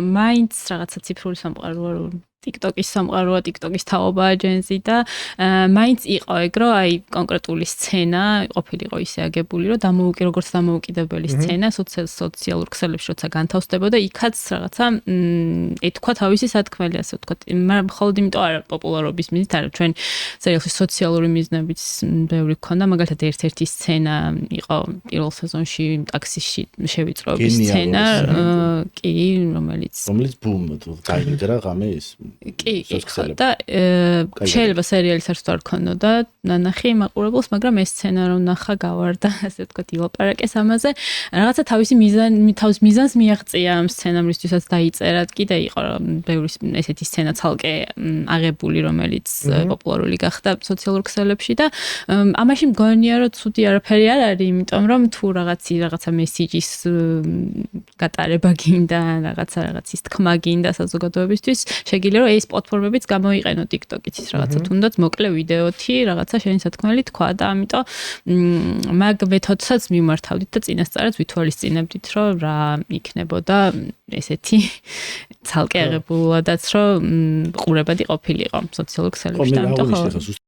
მაინც რაღაცა ციფრული სამყაროა TikTok-ის სამყაროა, TikTok-ის თაობაა ჯენზი და მაინც იყო ეგ, რომ აი კონკრეტული სცენა ყოფილიყო ისე აგებული, რომ როგორც დამოუკიდებელი სცენა სოციალურ ქსელებში როცა განთავსდებოდა, იქაც რაღაცა ეთქვა თავისი სათქმელი, ასე ვთქვათ. მხოლოდ იმიტომ არა პოპულარობის მიზნით, არა ჩვენ სერიალში სოციალური მიზნებიც ბევრი გქონდა, მაგალითად ერთ-ერთი სცენა იყო პირველ სეზონში ტაქსიში შევიწროების სცენა, კი, რომელიც ბუმ გაიგრა ღამე ის კი, და შეიძლება სერიალის არც არ ქონოდა ნანახი მაყურებელს, მაგრამ ეს სცენა რომ ნახა გავარდა, ასე ვთქვათ, ილაპარაკეს ამაზე. რაღაცა თავის მიზანს მიაღწია ამ სცენარისთვისაც დაიწერა, კიდე იყო ბევრი ესეთი სცენა ცალკე აღებული, რომელიც პოპულარული გახდა სოციალურ ქსელებში და ამაში მგონია, რომ ცუდი არაფერი არ არის, იმიტომ რომ თუ რაღაცა მესიჯის გატარება გინდა, რაღაცის თქმა გინდა საზოგადოებისთვის, შეგიძლია რომ ეს პლატფორმებიც გამოიყენო TikTok-იც ის რაღაცა თუნდაც მოკლე ვიდეოთი, რაღაცა შენი სათქმელი თქვა და ამიტომ მაგ მეთოდსაც მიმართავდით და წინასწარად ვითვალისწინებდით, რომ რა იქნებოდა ესეთი ცალკე აღებულადაც რომ ყურებადი ყოფილიყო სოციალურ ქსელებში და ამიტომ